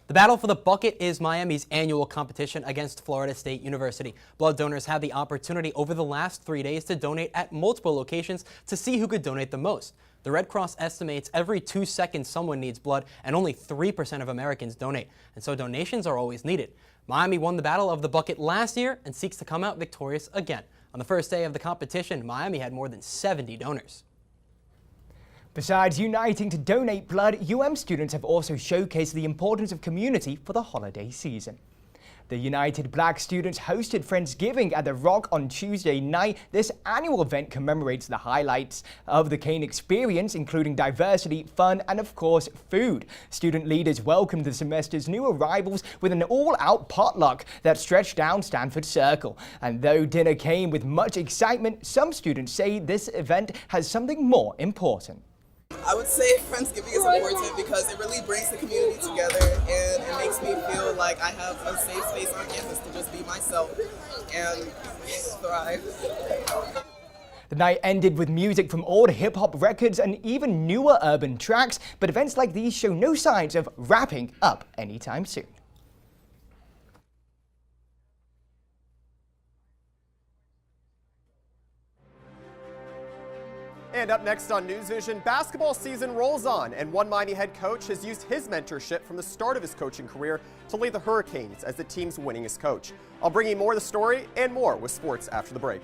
The Battle for the Bucket is Miami's annual competition against Florida State University. Blood donors had the opportunity over the last 3 days to donate at multiple locations to see who could donate the most. The Red Cross estimates every 2 seconds someone needs blood, and only 3% of Americans donate, and so donations are always needed. Miami won the Battle of the Bucket last year and seeks to come out victorious again. On the first day of the competition, Miami had more than 70 donors. Besides uniting to donate blood, students have also showcased the importance of community for the holiday season. The United Black Students hosted Friendsgiving at the Rock on Tuesday night. This annual event commemorates the highlights of the Kane experience, including diversity, fun, and of course, food. Student leaders welcomed the semester's new arrivals with an all-out potluck that stretched down Stanford Circle. And though dinner came with much excitement, some students say this event has something more important. I would say Friendsgiving is important because it really brings the community together and it makes me feel like I have a safe space on campus to just be myself and thrive. The night ended with music from old hip-hop records and even newer urban tracks, but events like these show no signs of wrapping up anytime soon. And up next on NewsVision, basketball season rolls on, and one Miami head coach has used his mentorship from the start of his coaching career to lead the Hurricanes as the team's winningest coach. I'll bring you more of the story and more with sports after the break.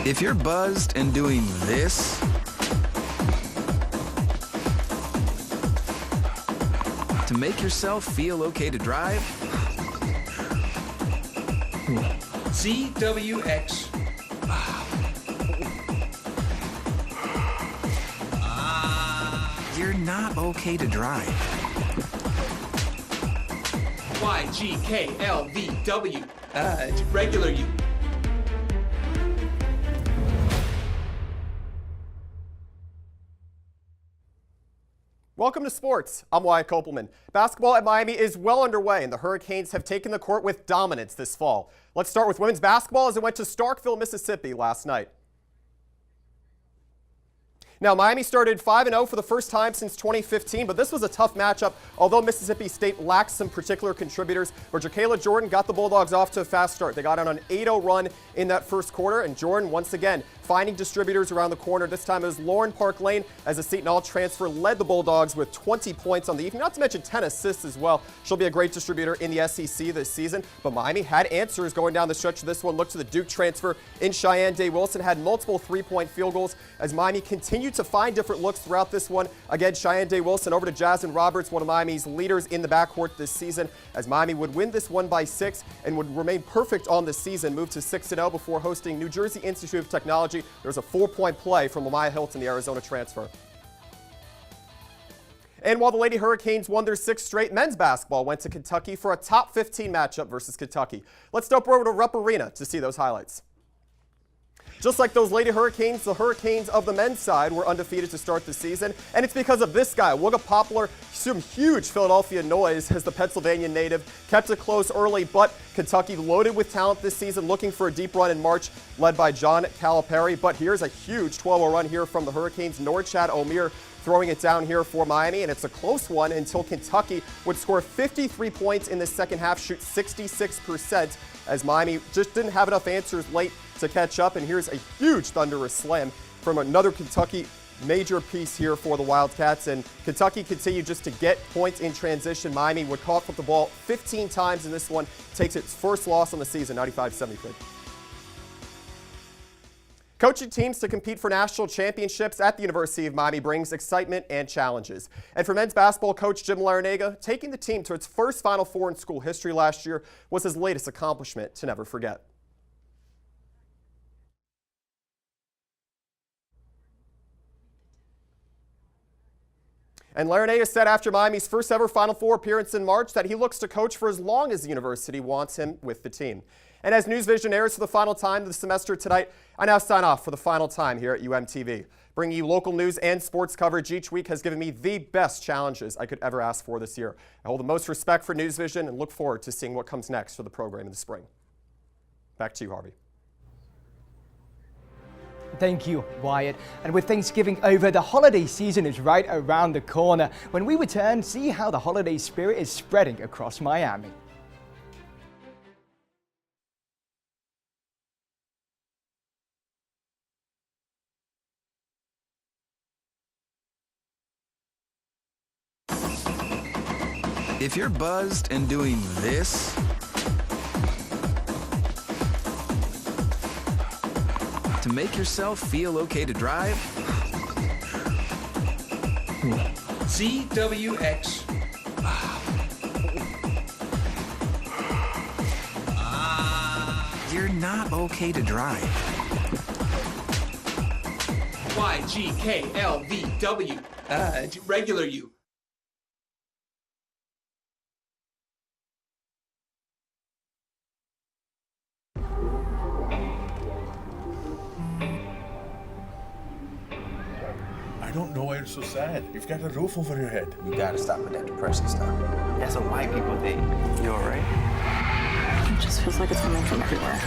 If you're buzzed and doing this, to make yourself feel okay to drive, CWX. You're not okay to drive. YGKLVW. Regular you. Welcome to sports. I'm Wyatt Kopelman. Basketball at Miami is well underway, and the Hurricanes have taken the court with dominance this fall. Let's start with women's basketball as it went to Starkville, Mississippi last night. Now, Miami started 5-0 for the first time since 2015, but this was a tough matchup, although Mississippi State lacked some particular contributors. But Jacayla Jordan got the Bulldogs off to a fast start. They got on an 8-0 run in that first quarter, and Jordan, once again, finding distributors around the corner. This time it was Lauren Park Lane as a Seton Hall transfer led the Bulldogs with 20 points on the evening, not to mention 10 assists as well. She'll be a great distributor in the SEC this season, but Miami had answers going down the stretch of this one. Look to the Duke transfer in Cheyenne Day Wilson, had multiple three-point field goals as Miami continued to find different looks throughout this one. Again, Cheyenne Day Wilson over to Jasmine Roberts, one of Miami's leaders in the backcourt this season, as Miami would win this one by 6 and would remain perfect on the season, move to 6-0 before hosting New Jersey Institute of Technology. There's a 4-point play from Lamaya Hilton, the Arizona transfer. And while the Lady Hurricanes won their 6th straight, men's basketball went to Kentucky for a top 15 matchup versus Kentucky. Let's step over to Rupp Arena to see those highlights. Just like those Lady Hurricanes, the Hurricanes of the men's side were undefeated to start the season, and it's because of this guy, Wooga Poplar. Some huge Philadelphia noise as the Pennsylvania native kept it close early, but Kentucky loaded with talent this season, looking for a deep run in March, led by John Calipari. But here's a huge 12-0 run here from the Hurricanes. Norchad Omier throwing it down here for Miami, and it's a close one until Kentucky would score 53 points in the second half, shoot 66%, as Miami just didn't have enough answers late to catch up. And here's a huge thunderous slam from another Kentucky major piece here for the Wildcats, and Kentucky continued just to get points in transition. Miami would cough up the ball 15 times in this one, takes its first loss on the season, 95-73. Coaching teams to compete for national championships at the University of Miami brings excitement and challenges. And for men's basketball coach Jim Larinaga, taking the team to its first Final Four in school history last year was his latest accomplishment to never forget. And Larinea said after Miami's first ever Final Four appearance in March that he looks to coach for as long as the university wants him with the team. And as NewsVision airs for the final time this semester tonight, I now sign off for the final time here at UMTV. Bringing you local news and sports coverage each week has given me the best challenges I could ever ask for this year. I hold the most respect for NewsVision and look forward to seeing what comes next for the program in the spring. Back to you, Harvey. Thank you, Wyatt. And with Thanksgiving over, the holiday season is right around the corner. When we return, see how the holiday spirit is spreading across Miami. If you're buzzed and doing this, to make yourself feel okay to drive, CWX. you're not okay to drive. YGKLVW. Regular you. I don't know why you're so sad. You've got a roof over your head. You gotta stop with that depressing stuff. That's a white people thing. You alright? It just feels like it's coming from everywhere.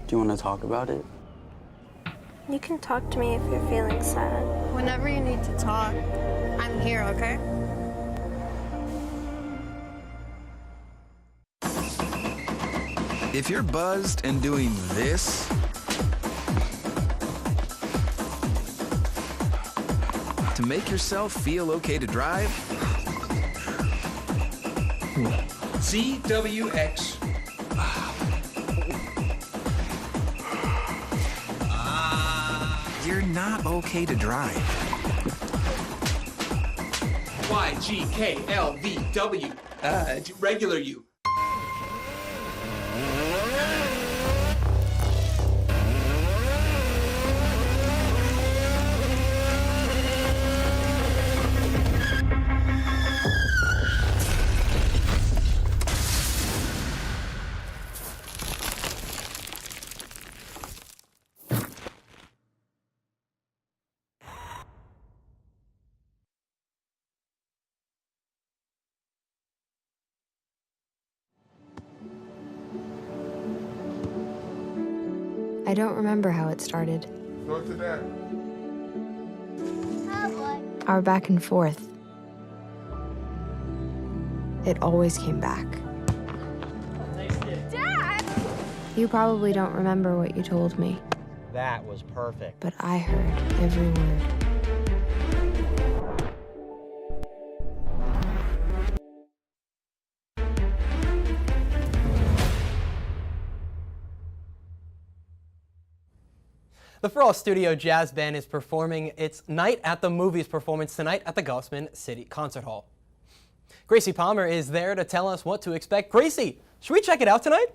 Do you want to talk about it? You can talk to me if you're feeling sad. Whenever you need to talk, I'm here, okay? If you're buzzed and doing this, to make yourself feel okay to drive, CWX. you're not okay to drive. YGKLVW. Regular you. I don't remember how it started. Go to that. Our back and forth. It always came back. Dad! You probably don't remember what you told me, That was perfect. but I heard every word. The Frost Studio Jazz Band is performing its Night at the Movies performance tonight at the Gosman City Concert Hall. Gracie Palmer is there to tell us what to expect. Gracie, should we check it out tonight?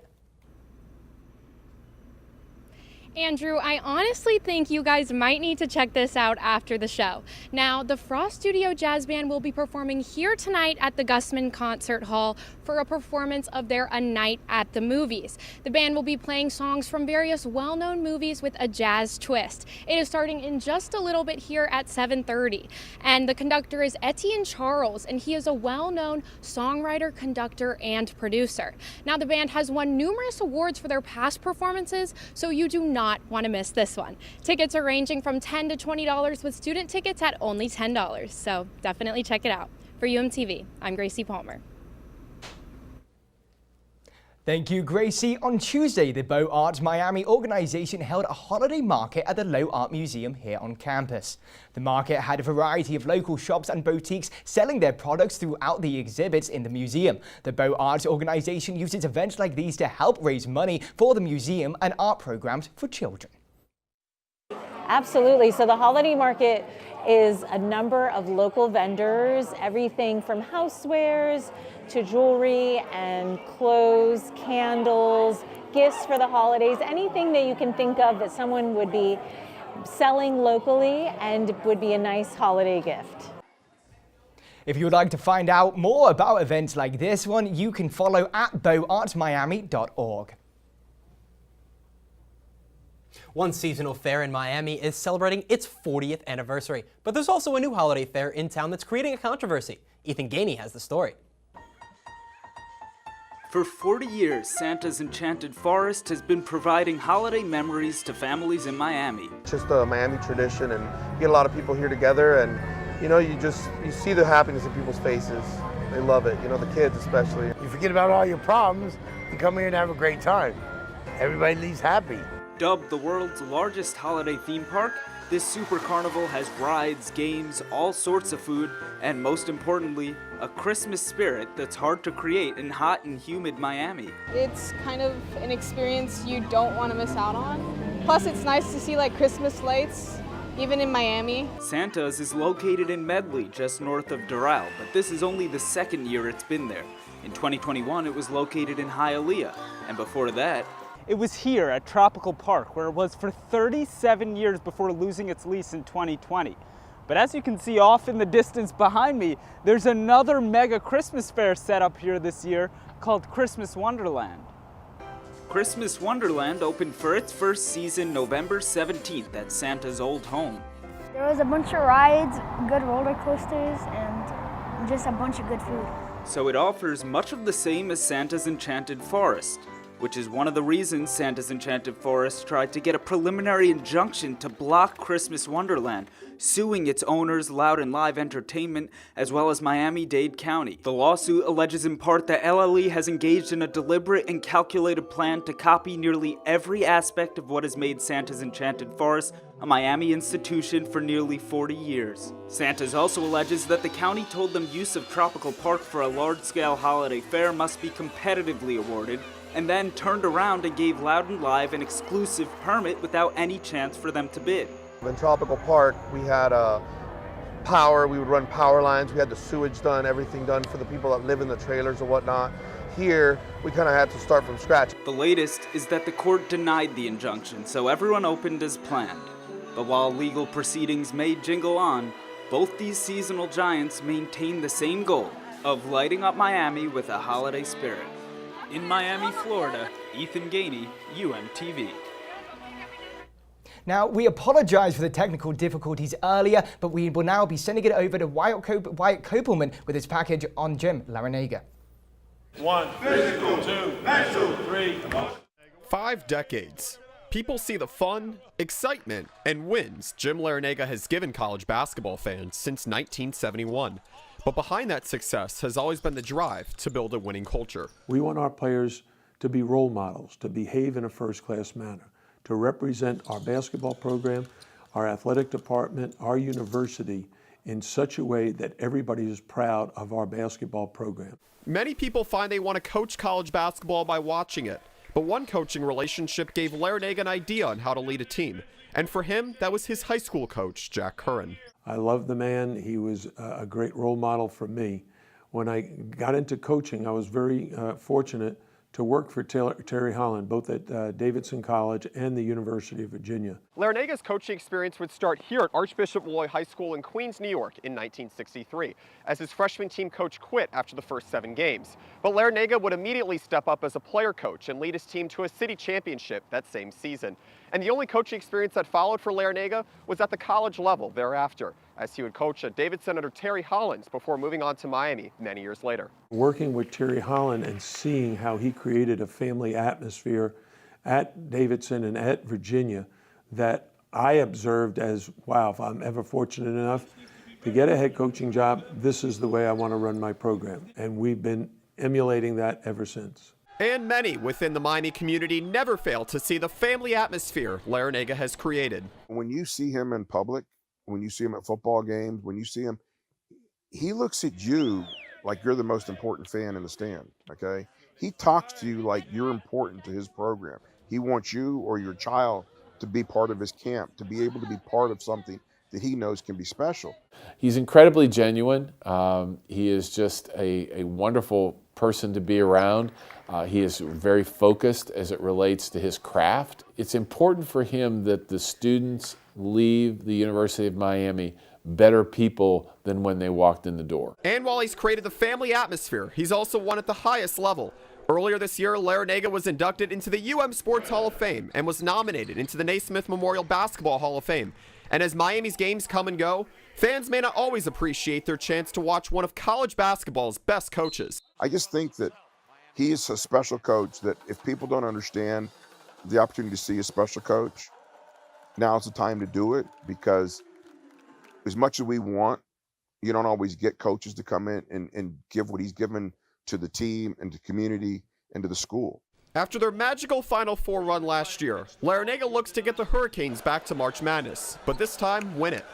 Andrew, I honestly think you guys might need to check this out after the show. Now, the Frost Studio Jazz Band will be performing here tonight at the Gusman Concert Hall for a performance of their A Night at the Movies. The band will be playing songs from various well-known movies with a jazz twist. It is starting in just a little bit here at 7:30. And the conductor is Etienne Charles, and he is a well-known songwriter, conductor, and producer. Now, the band has won numerous awards for their past performances, so you do not want to miss this one. Tickets are ranging from $10 to $20 with student tickets at only $10. So definitely check it out. For UMTV, I'm Gracie Palmer. Thank you, Gracie. On Tuesday, the Beaux Arts Miami organization held a holiday market at the Low Art Museum here on campus. The market had a variety of local shops and boutiques selling their products throughout the exhibits in the museum. The Beaux Arts organization uses events like these to help raise money for the museum and art programs for children. Absolutely. So the holiday market is a number of local vendors, everything from housewares to jewelry and clothes, candles, gifts for the holidays, anything that you can think of that someone would be selling locally and would be a nice holiday gift. If you would like to find out more about events like this one, you can follow at boartmiami.org. One seasonal fair in Miami is celebrating its 40th anniversary, but there's also a new holiday fair in town that's creating a controversy. Ethan Gainey has the story. For 40 years, Santa's Enchanted Forest has been providing holiday memories to families in Miami. It's just a Miami tradition, and you get a lot of people here together, and you know, you see the happiness in people's faces. They love it, you know, the kids especially. You forget about all your problems and come here and have a great time. Everybody leaves happy. Dubbed the world's largest holiday theme park, this super carnival has rides, games, all sorts of food, and most importantly, a Christmas spirit that's hard to create in hot and humid Miami. It's kind of an experience you don't want to miss out on. Plus, it's nice to see like Christmas lights, even in Miami. Santa's is located in Medley, just north of Doral, but this is only the second year it's been there. In 2021, it was located in Hialeah, and before that, it was here at Tropical Park, where it was for 37 years before losing its lease in 2020. But as you can see off in the distance behind me, there's another mega Christmas fair set up here this year called Christmas Wonderland. Christmas Wonderland opened for its first season November 17th at Santa's old home. There was a bunch of rides, good roller coasters, and just a bunch of good food. So it offers much of the same as Santa's Enchanted Forest, which is one of the reasons Santa's Enchanted Forest tried to get a preliminary injunction to block Christmas Wonderland, suing its owners, Loud and Live Entertainment, as well as Miami-Dade County. The lawsuit alleges in part that LLE has engaged in a deliberate and calculated plan to copy nearly every aspect of what has made Santa's Enchanted Forest a Miami institution for nearly 40 years. Santa's also alleges that the county told them use of Tropical Park for a large-scale holiday fair must be competitively awarded, and then turned around and gave Loud and Live an exclusive permit without any chance for them to bid. In Tropical Park, we had power, we would run power lines, we had the sewage done, everything done for the people that live in the trailers or whatnot. Here, we kind of had to start from scratch. The latest is that the court denied the injunction, so everyone opened as planned. But while legal proceedings may jingle on, both these seasonal giants maintain the same goal of lighting up Miami with a holiday spirit. In Miami, Florida, Ethan Gainey, UMTV. Now, we apologize for the technical difficulties earlier, but we will now be sending it over to Wyatt Kopelman with his package on Jim Larrañaga. 1, physical, 2, mental, 3. 5 decades. People see the fun, excitement, and wins Jim Larrañaga has given college basketball fans since 1971. But behind that success has always been the drive to build a winning culture. We want our players to be role models, to behave in a first-class manner, to represent our basketball program, our athletic department, our university in such a way that everybody is proud of our basketball program. Many people find they want to coach college basketball by watching it, but one coaching relationship gave Larrañaga an idea on how to lead a team. And for him, that was his high school coach, Jack Curran. I love the man. He was a great role model for me. When I got into coaching, I was very fortunate to work for Terry Holland, both at Davidson College and the University of Virginia. Larrañaga's coaching experience would start here at Archbishop Molloy High School in Queens, New York in 1963, as his freshman team coach quit after the first 7 games. But Larrañaga would immediately step up as a player coach and lead his team to a city championship that same season. And the only coaching experience that followed for Larrañaga was at the college level thereafter, as he would coach at Davidson under Terry Holland before moving on to Miami many years later. Working with Terry Holland and seeing how he created a family atmosphere at Davidson and at Virginia that I observed as, wow, if I'm ever fortunate enough to get a head coaching job, this is the way I want to run my program. And we've been emulating that ever since. And many within the Miami community never fail to see the family atmosphere Larrañaga has created. When you see him in public, when you see him at football games, when you see him, he looks at you like you're the most important fan in the stand, okay? He talks to you like you're important to his program. He wants you or your child to be part of his camp, to be able to be part of something that he knows can be special. He's incredibly genuine. He is just a wonderful person to be around. He is very focused as it relates to his craft. It's important for him that the students leave the University of Miami better people than when they walked in the door. And while he's created the family atmosphere, he's also won at the highest level. Earlier this year, Larrañaga was inducted into the UM Sports Hall of Fame and was nominated into the Naismith Memorial Basketball Hall of Fame. And as Miami's games come and go, fans may not always appreciate their chance to watch one of college basketball's best coaches. I just think that he is a special coach that if people don't understand the opportunity to see a special coach, now's the time to do it, because as much as we want, you don't always get coaches to come in and give what he's given to the team and the community and to the school. After their magical Final Four run last year, Larrañaga looks to get the Hurricanes back to March Madness, but this time win it.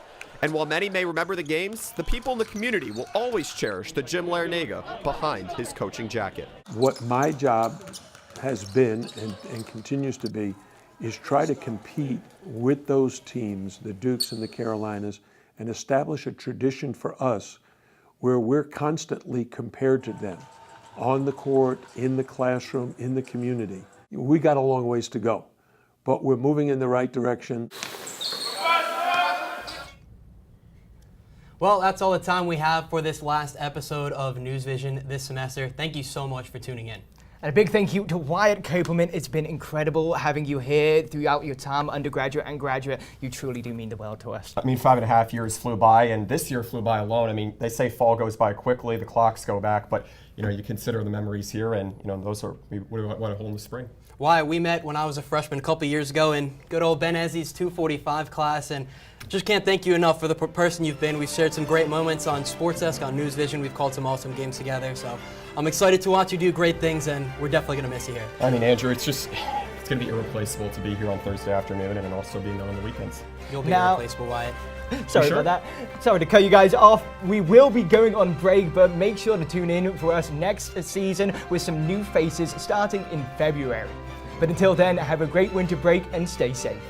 And while many may remember the games, the people in the community will always cherish the Jim Larrañaga behind his coaching jacket. What my job has been and continues to be is try to compete with those teams, the Dukes and the Carolinas, and establish a tradition for us where we're constantly compared to them on the court, in the classroom, in the community. We got a long ways to go, but we're moving in the right direction. Well, that's all the time we have for this last episode of NewsVision this semester. Thank you so much for tuning in. And a big thank you to Wyatt Copeland. It's been incredible having you here throughout your time, undergraduate and graduate. You truly do mean the world to us. I mean, 5.5 years flew by, and this year flew by alone. I mean, they say fall goes by quickly, the clocks go back, but you consider the memories here, and those are we want to hold in the spring. Wyatt, we met when I was a freshman a couple years ago in good old Ben Ezzi's 245 class, and just can't thank you enough for the person you've been. We've shared some great moments on Sports Desk, on NewsVision. We've called some awesome games together, so I'm excited to watch you do great things, and we're definitely going to miss you here. I mean, Andrew, it's going to be irreplaceable to be here on Thursday afternoon and also being on the weekends. You'll be irreplaceable, Wyatt. Sorry about that. Sorry to cut you guys off. We will be going on break, but make sure to tune in for us next season with some new faces starting in February. But until then, have a great winter break and stay safe.